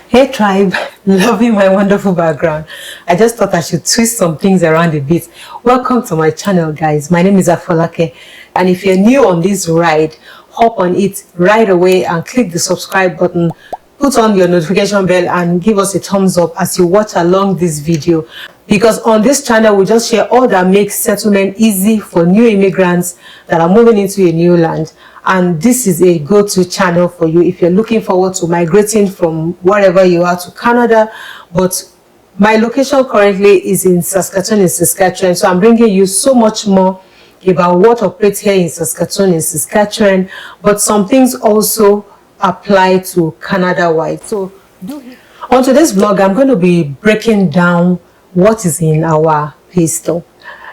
Hey tribe, loving my wonderful background. I just thought I should twist some things around a bit. Welcome to my channel, guys. My name is Afolake, and if you're new on this ride, hop on it right away and click the subscribe button, put on your notification bell and give us a thumbs up as you watch along this video, because on this channel we just share all that makes settlement easy for new immigrants that are moving into a new land. And this is a go-to channel for you if you're looking forward to migrating from wherever you are to Canada. But my location currently is in Saskatchewan, so I'm bringing you so much more about what operates here in Saskatchewan, but some things also apply to Canada-wide. So on today's vlog, I'm going to be breaking down what is in our Paystub.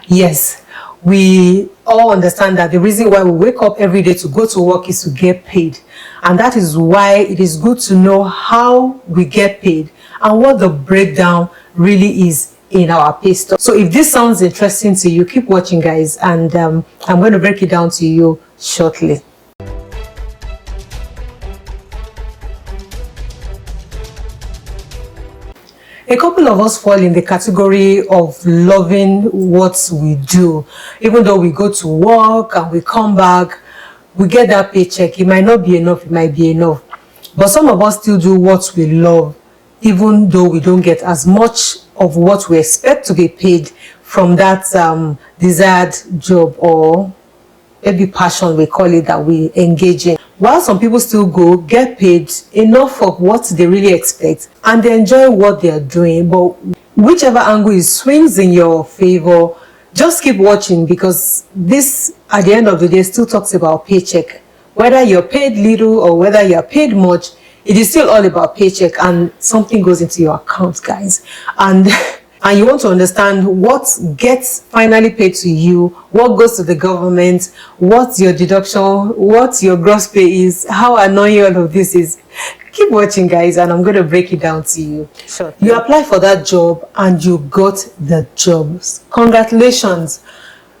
Yes, we all understand that the reason why we wake up every day to go to work is to get paid, and that is why it is good to know how we get paid and what the breakdown really is in our Paystub. So if this sounds interesting to you, keep watching, guys, and I'm going to break it down to you shortly. A couple of us fall in the category of loving what we do. Even though we go to work and we come back, we get that paycheck. It might not be enough, it might be enough. But some of us still do what we love, even though we don't get as much of what we expect to be paid from that desired job, or maybe passion we call it, that we engage in. While some people still go get paid enough of what they really expect and they enjoy what they are doing, but whichever angle it swings in your favor, just keep watching, because this at the end of the day still talks about paycheck. Whether you're paid little or whether you're paid much, it is still all about paycheck, and something goes into your account, guys. And you want to understand what gets finally paid to you, what goes to the government, what's your deduction, what your gross pay is, how annoying all of this is. Keep watching, guys, and I'm going to break it down to you. Sure. You apply for that job and you got the job. Congratulations.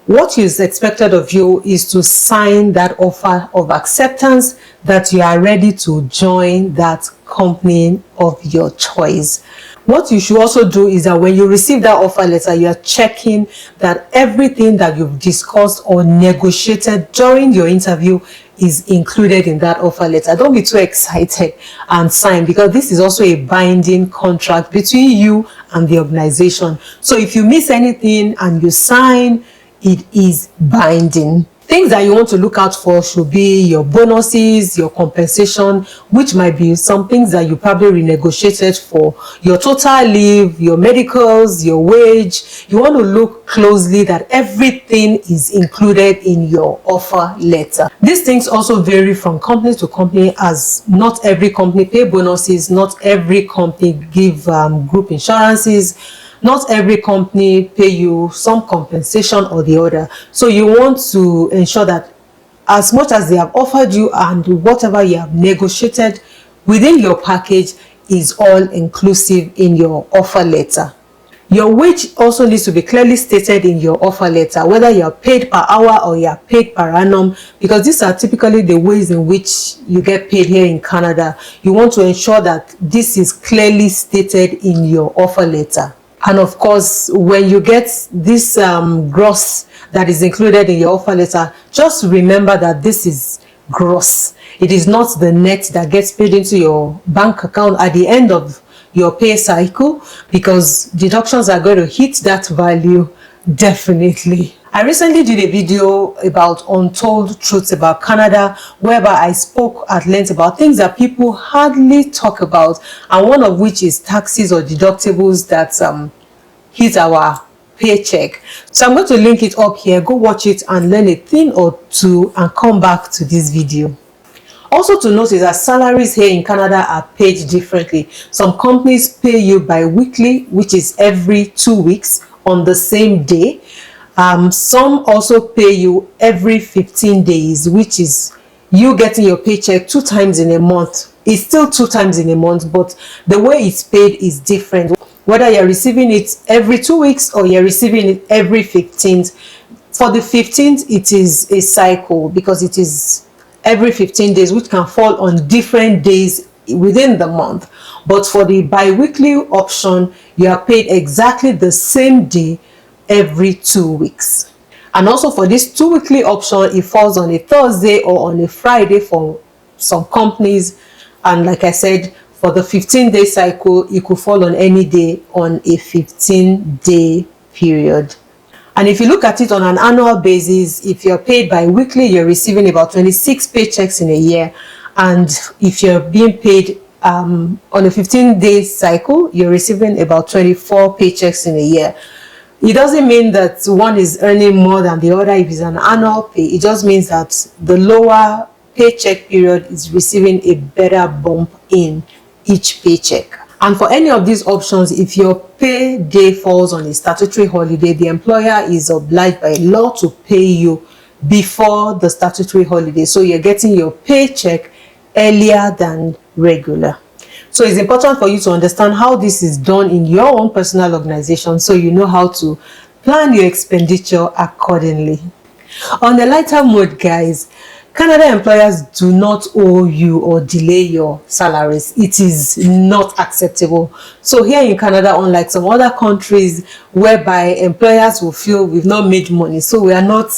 What is expected of you is to sign that offer of acceptance that you are ready to join that company of your choice. What you should also do is that when you receive that offer letter, you are checking that everything that you've discussed or negotiated during your interview is included in that offer letter. Don't be too excited and sign, because this is also a binding contract between you and the organization. So if you miss anything and you sign, it is binding. Things that you want to look out for should be your bonuses, your compensation, which might be some things that you probably renegotiated for, your total leave, your medicals, your wage. You want to look closely that everything is included in your offer letter. These things also vary from company to company, as not every company pay bonuses, not every company give group insurances. Not every company pay you some compensation or the other. So you want to ensure that as much as they have offered you and whatever you have negotiated within your package is all inclusive in your offer letter. Your wage also needs to be clearly stated in your offer letter, whether you are paid per hour or you are paid per annum, because these are typically the ways in which you get paid here in Canada. You want to ensure that this is clearly stated in your offer letter. And of course, when you get this gross that is included in your offer letter, just remember that this is gross. It is not the net that gets paid into your bank account at the end of your pay cycle, because deductions are going to hit that value definitely. I recently did a video about untold truths about Canada, whereby I spoke at length about things that people hardly talk about, and one of which is taxes or deductibles that hit our paycheck. So I'm going to link it up here. Go watch it and learn a thing or two and come back to this video. Also to note is that salaries here in Canada are paid differently. Some companies pay you bi-weekly, which is every 2 weeks on the same day. Some also pay you every 15 days, which is you getting your paycheck 2 times in a month. It's still 2 times in a month, but the way it's paid is different. Whether you're receiving it every 2 weeks or you're receiving it every 15th. For the 15th, it is a cycle, because it is every 15 days, which can fall on different days within the month. But for the bi-weekly option, you are paid exactly the same day every 2 weeks. And also for this 2 weekly option, it falls on a Thursday or on a Friday for some companies. And like I said, for the 15-day cycle, it could fall on any day on a 15-day period. And if you look at it on an annual basis, if you're paid bi-weekly, you're receiving about 26 paychecks in a year. And if you're being paid on a 15-day cycle, you're receiving about 24 paychecks in a year. It doesn't mean that one is earning more than the other if it's an annual pay. It just means that the lower paycheck period is receiving a better bump in each paycheck. And for any of these options, if your pay day falls on a statutory holiday, the employer is obliged by law to pay you before the statutory holiday. So you're getting your paycheck earlier than regular. So it's important for you to understand how this is done in your own personal organization, so you know how to plan your expenditure accordingly. On the lighter note, guys, Canada employers do not owe you or delay your salaries. It is not acceptable. So here in Canada, unlike some other countries whereby employers will feel we've not made money, so we are not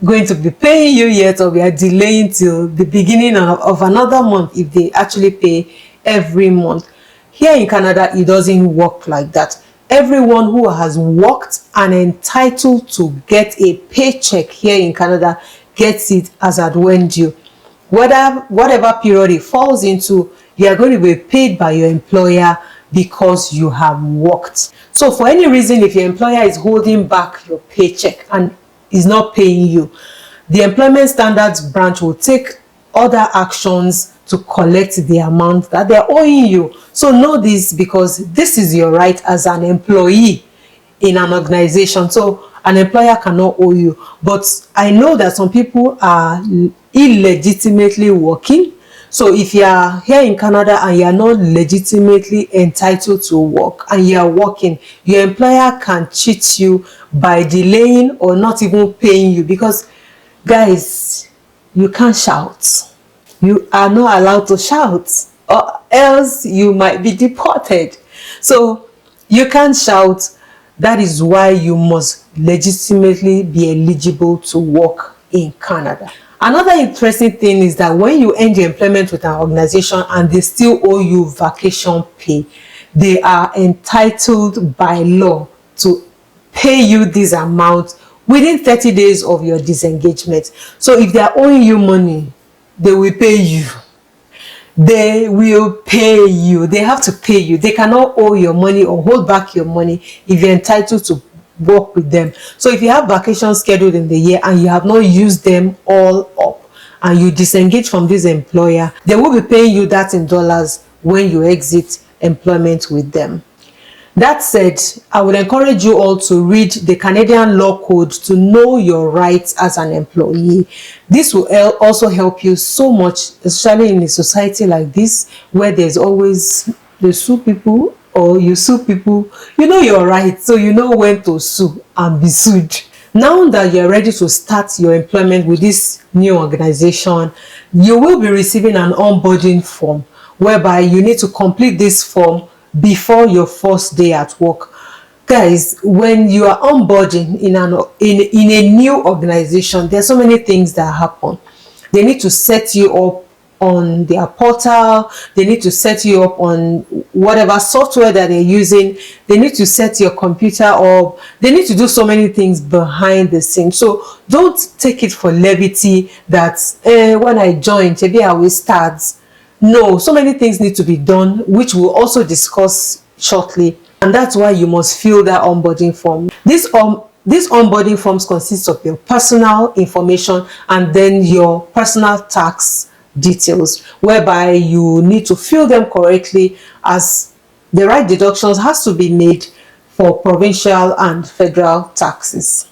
going to be paying you yet, or we are delaying till the beginning of another month if they actually pay every month. Here in Canada, it doesn't work like that. Everyone who has worked and entitled to get a paycheck here in Canada gets it as at when due. Whatever period it falls into, you are going to be paid by your employer because you have worked. So for any reason, if your employer is holding back your paycheck and is not paying you, the Employment Standards Branch will take other actions to collect the amount that they're owing you. So know this, because this is your right as an employee in an organization. So an employer cannot owe you. But I know that some people are illegitimately working. So if you are here in Canada and you are not legitimately entitled to work and you are working, your employer can cheat you by delaying or not even paying you, because guys, you can't shout. You are not allowed to shout, or else you might be deported. So you can't shout. That is why you must legitimately be eligible to work in Canada. Another interesting thing is that when you end your employment with an organization and they still owe you vacation pay, they are entitled by law to pay you this amount within 30 days of your disengagement. So if they are owing you money, they will pay you. They will pay you. They have to pay you. They cannot owe your money or hold back your money if you're entitled to work with them. So if you have vacations scheduled in the year and you have not used them all up and you disengage from this employer, they will be paying you that in dollars when you exit employment with them. That said, I would encourage you all to read the Canadian Law Code to know your rights as an employee. This will also help you so much, especially in a society like this, where there's always the sue people or you sue people. You know your rights, so you know when to sue and be sued. Now that you're ready to start your employment with this new organization, you will be receiving an onboarding form, whereby you need to complete this form before your first day at work. Guys, when you are onboarding in a new organization, there's so many things that happen. They need to set you up on their portal. They need to set you up on whatever software that they're using. They need to set your computer up. They need to do so many things behind the scenes. So don't take it for levity that when I join, maybe I will start. No, so many things need to be done, which we'll also discuss shortly. And that's why you must fill that onboarding form. These onboarding forms consist of your personal information and then your personal tax details, whereby you need to fill them correctly, as the right deductions has to be made for provincial and federal taxes.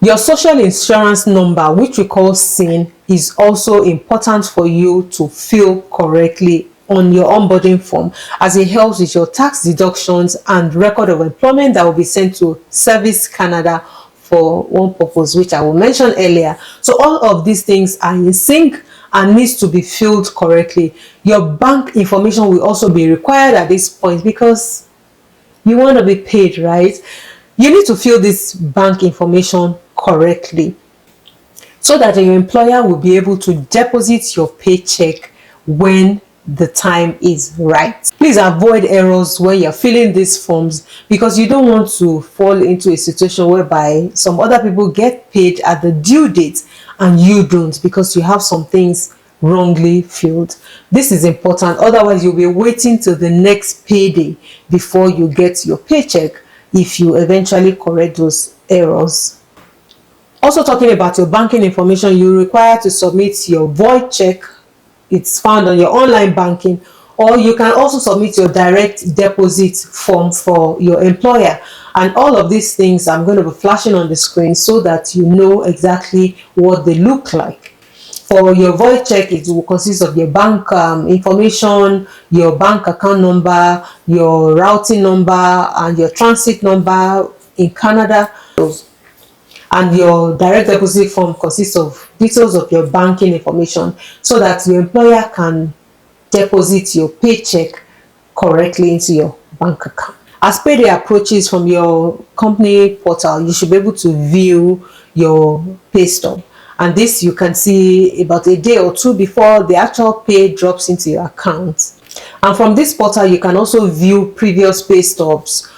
Your social insurance number, which we call SIN, is also important for you to fill correctly on your onboarding form, as it helps with your tax deductions and record of employment that will be sent to Service Canada for one purpose, which I will mention earlier. So all of these things are in sync and needs to be filled correctly. Your bank information will also be required at this point because you want to be paid, right? You need to fill this bank information correctly so that your employer will be able to deposit your paycheck when the time is right. Please avoid errors when you're filling these forms because you don't want to fall into a situation whereby some other people get paid at the due date and you don't because you have some things wrongly filled. This is important, otherwise you'll be waiting till the next payday before you get your paycheck if you eventually correct those errors. Also, talking about your banking information, you require to submit your void check. It's found on your online banking, or you can also submit your direct deposit form for your employer. And all of these things I'm going to be flashing on the screen so that you know exactly what they look like. For your void check, it will consist of your bank information, your bank account number, your routing number, and your transit number in Canada. And your direct deposit form consists of details of your banking information so that your employer can deposit your paycheck correctly into your bank account. As payday approaches from your company portal, you should be able to view your pay stub. And this you can see about a day or two before the actual pay drops into your account. And from this portal, you can also view previous pay stubs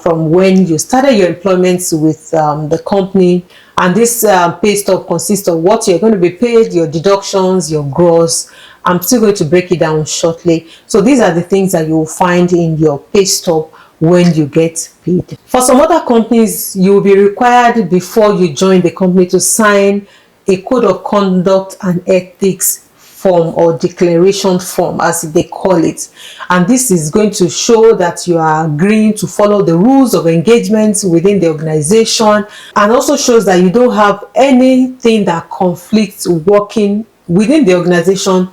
from when you started your employment with the company. And this pay stub consists of what you're going to be paid, your deductions, your gross. I'm still going to break it down shortly. So these are the things that you will find in your pay stub when you get paid. For some other companies, you will be required before you join the company to sign a code of conduct and ethics form or declaration form, as they call it. And this is going to show that you are agreeing to follow the rules of engagement within the organization, and also shows that you don't have anything that conflicts working within the organization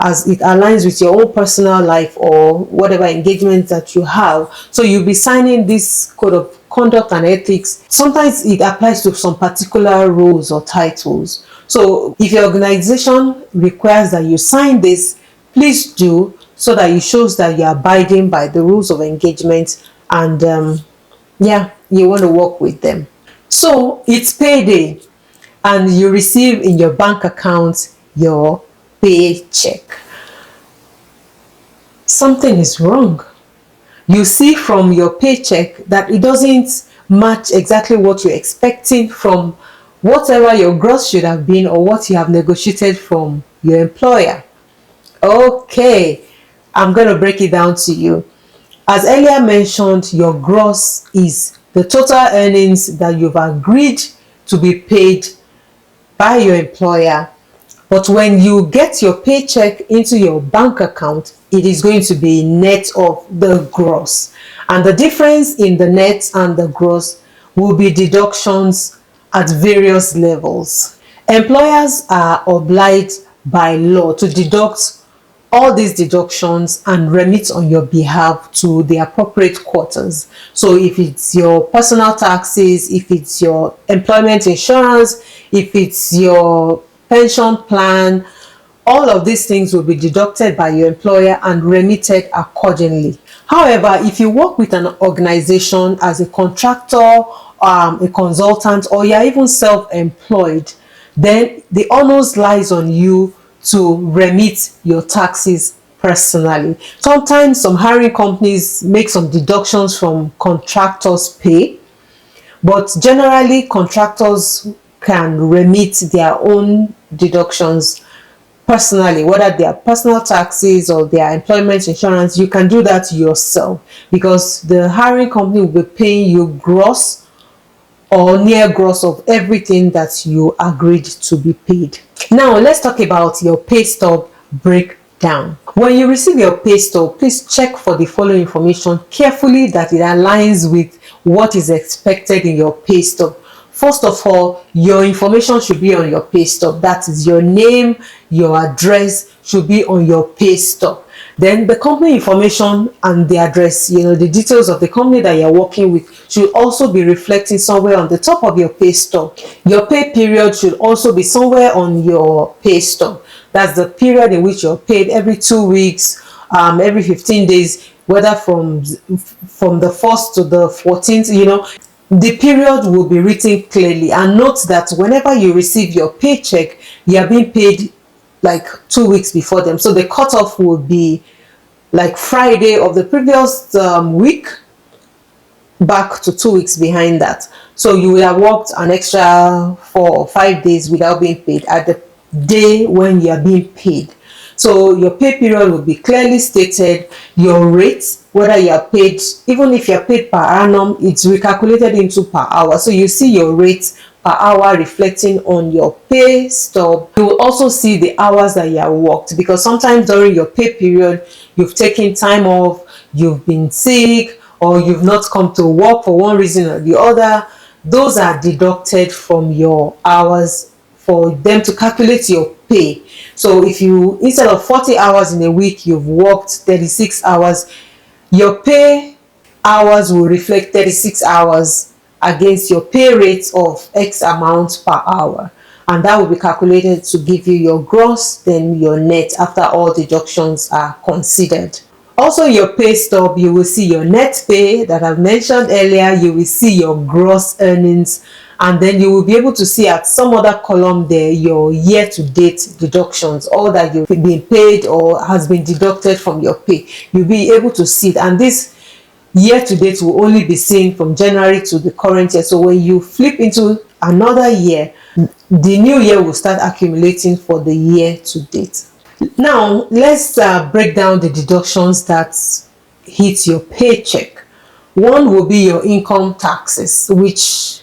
as it aligns with your own personal life or whatever engagement that you have. So you'll be signing this code of conduct and ethics. Sometimes it applies to some particular roles or titles. So if your organization requires that you sign this, please do, so that it shows that you're abiding by the rules of engagement and yeah, you want to work with them. So it's payday and you receive in your bank account your paycheck. Something is wrong. You see from your paycheck that it doesn't match exactly what you're expecting from whatever your gross should have been or what you have negotiated from your employer. Okay, I'm going to break it down to you. As earlier mentioned, your gross is the total earnings that you've agreed to be paid by your employer. But when you get your paycheck into your bank account, it is going to be net of the gross. And the difference in the net and the gross will be deductions at various levels. Employers are obliged by law to deduct all these deductions and remit on your behalf to the appropriate quarters. So if it's your personal taxes, if it's your employment insurance, if it's your pension plan, all of these things will be deducted by your employer and remitted accordingly. However, if you work with an organization as a contractor, a consultant, or you're even self-employed, then the onus lies on you to remit your taxes personally. Sometimes some hiring companies make some deductions from contractors' pay, but generally contractors can remit their own deductions personally, whether they are personal taxes or their employment insurance. You can do that yourself because the hiring company will be paying you gross or near gross of everything that you agreed to be paid. Now let's talk about your pay stub breakdown. When you receive your pay stub, please check for the following information carefully that it aligns with what is expected in your pay stub. First of all, your information should be on your pay stub. That is, your name, your address should be on your pay stub. Then the company information and the address, the details of the company that you're working with should also be reflecting somewhere on the top of your pay stub. Your pay period should also be somewhere on your pay stub. That's the period in which you're paid every 2 weeks, every 15 days, whether from the 1st to the 14th, the period will be written clearly. And note that whenever you receive your paycheck, you are being paid like 2 weeks before them. So the cutoff will be like Friday of the previous week back to 2 weeks behind that. So you will have worked an extra 4 or 5 days without being paid at the day when you are being paid. So your pay period will be clearly stated. Your rate, whether you are paid, even if you are paid per annum, it's recalculated into per hour. So you see your rate per hour reflecting on your pay stub. You will also see the hours that you have worked, because sometimes during your pay period, you've taken time off, you've been sick, or you've not come to work for one reason or the other. Those are deducted from your hours for them to calculate your pay. So if you, instead of 40 hours in a week, you've worked 36 hours, your pay hours will reflect 36 hours against your pay rate of X amount per hour. And that will be calculated to give you your gross, then your net after all deductions are considered. Also, your pay stub, you will see your net pay that I've mentioned earlier. You will see your gross earnings, and then you will be able to see at some other column there your year-to-date deductions, all that you've been paid or has been deducted from your pay. You'll be able to see it, and this year-to-date will only be seen from January to the current year. So when you flip into another year, the new year will start accumulating for the year-to-date. Now, let's break down the deductions that hit your paycheck. One will be your income taxes, which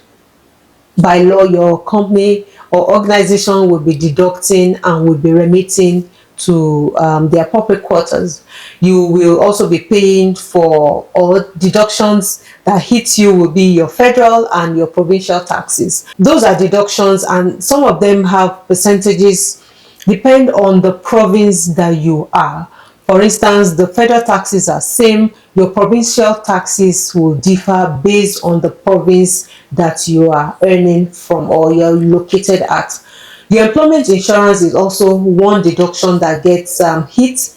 by law your company or organization will be deducting and will be remitting to their corporate quarters. You will also be paying for all deductions that hit you will be your federal and your provincial taxes. Those are deductions, and some of them have percentages depend on the province that you are. For instance, the federal taxes are same. Your provincial taxes will differ based on the province that you are earning from or you're located at. Your employment insurance is also one deduction that gets hit,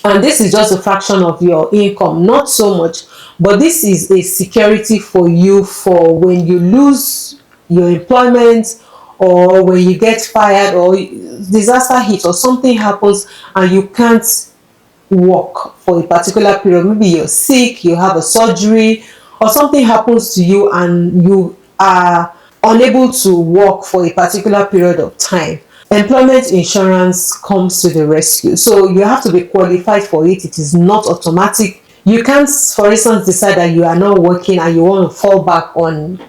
and this is just a fraction of your income, not so much, but this is a security for you for when you lose your employment, or when you get fired, or disaster hits, or something happens and you can't work for a particular period. Maybe you're sick, you have a surgery, or something happens to you and you are unable to work for a particular period of time. Employment insurance comes to the rescue. So you have to be qualified for it. It is not automatic. You can't, for instance, decide that you are not working and you want to fall back on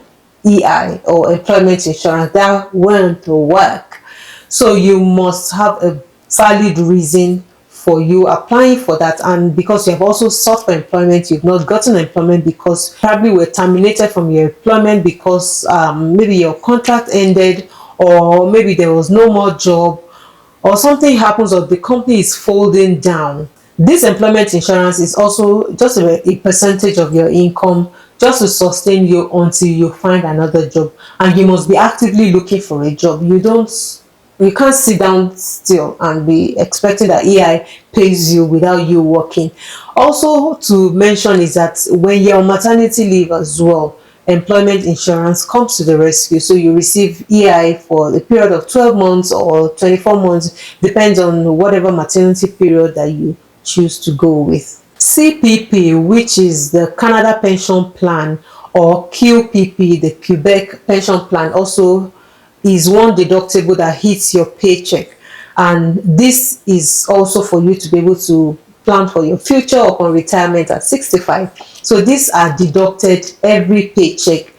EI or employment insurance. That won't work. So you must have a valid reason for you applying for that, and because you have also sought for employment, you've not gotten employment because probably were terminated from your employment because maybe your contract ended, or maybe there was no more job, or something happens, or the company is folding down. This employment insurance is also just a percentage of your income, just to sustain you until you find another job, and you must be actively looking for a job. You can't sit down still and be expecting that EI pays you without you working. Also to mention is that when you're on maternity leave as well, employment insurance comes to the rescue. So you receive EI for a period of 12 months or 24 months, depends on whatever maternity period that you choose to go with. CPP, which is the Canada Pension Plan, or QPP, the Quebec Pension Plan, also is one deductible that hits your paycheck, and this is also for you to be able to plan for your future upon retirement at 65. So these are deducted every paycheck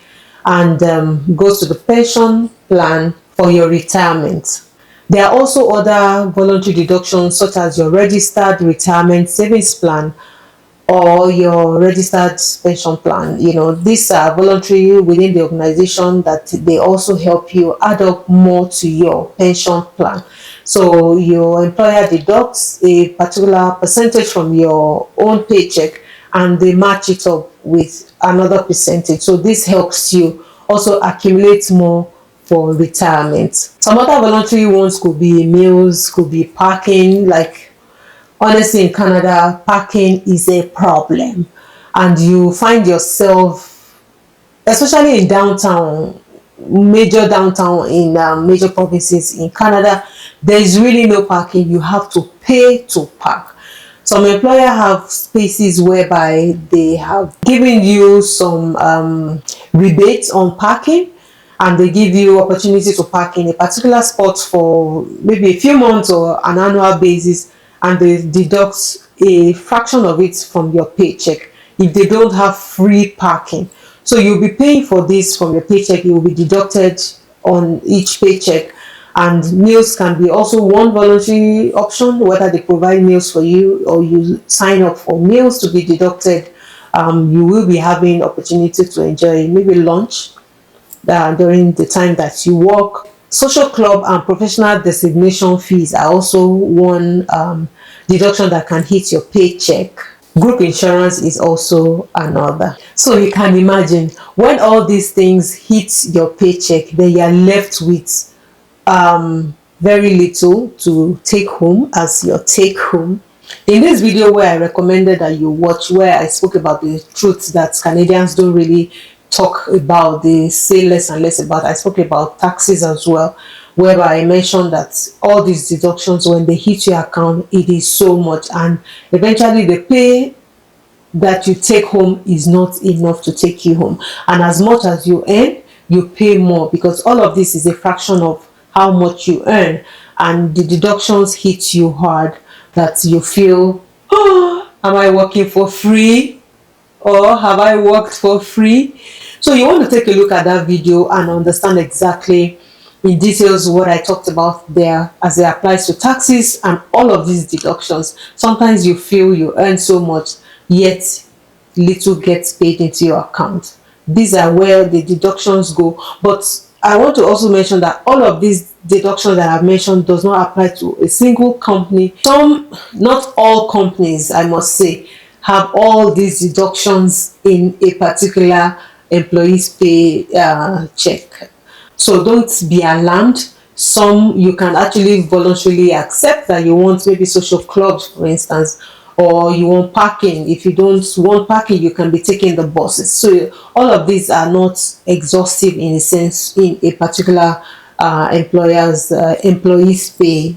and goes to the pension plan for your retirement. There are also other voluntary deductions such as your registered retirement savings plan or your registered pension plan. These are voluntary within the organization that they also help you add up more to your pension plan. So your employer deducts a particular percentage from your own paycheck and they match it up with another percentage. So this helps you also accumulate more for retirement. Some other voluntary ones could be meals, could be parking. Like, honestly, in Canada, parking is a problem, and you find yourself, especially in downtown, major downtown in major provinces in Canada, there is really no parking. You have to pay to park. Some employer have spaces whereby they have given you some rebates on parking, and they give you opportunity to park in a particular spot for maybe a few months or an annual basis, and they deduct a fraction of it from your paycheck if they don't have free parking. So you'll be paying for this from your paycheck. It will be deducted on each paycheck. And meals can be also one voluntary option, whether they provide meals for you or you sign up for meals to be deducted. You will be having opportunity to enjoy maybe lunch during the time that you work. Social club and professional designation fees are also one deduction that can hit your paycheck. Group insurance is also another. So you can imagine, when all these things hit your paycheck, then you are left with very little to take home as your take home. In this video where I recommended that you watch, where I spoke about the truth that Canadians don't really talk about, they say less and less about, I spoke about taxes as well, whereby I mentioned that all these deductions, when they hit your account, it is so much, and eventually the pay that you take home is not enough to take you home. And as much as you earn, you pay more, because all of this is a fraction of how much you earn, and the deductions hit you hard, that you feel, oh, am I working for free, or have I worked for free? So you want to take a look at that video and understand exactly in details what I talked about there as it applies to taxes and all of these deductions. Sometimes you feel you earn so much, yet little gets paid into your account. These are where the deductions go. But I want to also mention that all of these deductions that I've mentioned does not apply to a single company. Some, not all companies, I must say, have all these deductions in a particular employee's pay check. So don't be alarmed. Some you can actually voluntarily accept that you want maybe social clubs, for instance, or you want parking. If you don't want parking, you can be taking the buses. So all of these are not exhaustive in a sense in a particular employee's pay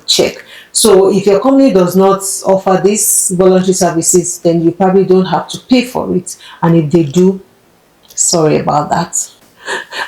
check. So if your company does not offer these voluntary services, then you probably don't have to pay for it. And if they do, sorry about that.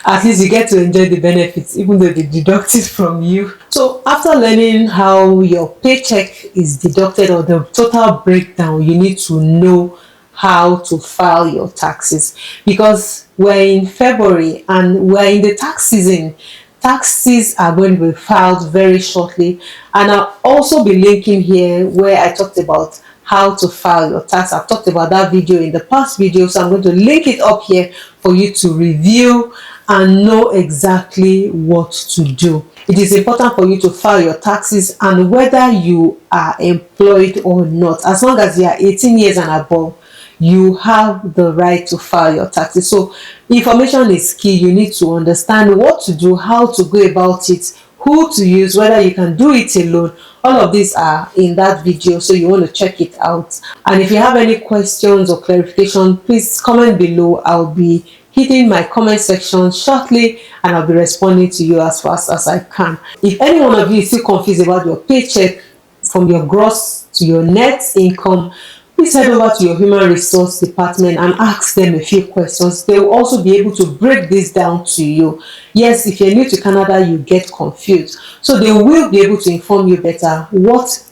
At least you get to enjoy the benefits, even though they deduct it from you. So after learning how your paycheck is deducted, or the total breakdown, you need to know how to file your taxes, because we're in February and we're in the tax season. Taxes are going to be filed very shortly, and I'll also be linking here where I talked about how to file your tax. I've talked about that video in the past video, so I'm going to link it up here for you to review and know exactly what to do. It is important for you to file your taxes, and whether you are employed or not, as long as you are 18 years and above, you have the right to file your taxes. So information is key. You need to understand what to do, how to go about it, who to use, whether you can do it alone. All of these are in that video, so you want to check it out. And if you have any questions or clarification, please comment below. I'll be hitting my comment section shortly, and I'll be responding to you as fast as I can. If any one of you is still confused about your paycheck, from your gross to your net income, please head over to your human resource department and ask them a few questions. They will also be able to break this down to you. Yes, if you're new to Canada, you get confused. So they will be able to inform you better what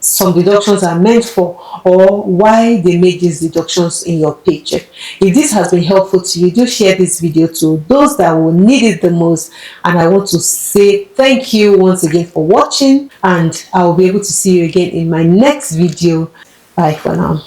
some deductions are meant for, or why they make these deductions in your paycheck. If this has been helpful to you, do share this video to those that will need it the most. And I want to say thank you once again for watching, and I will be able to see you again in my next video. Bye for now.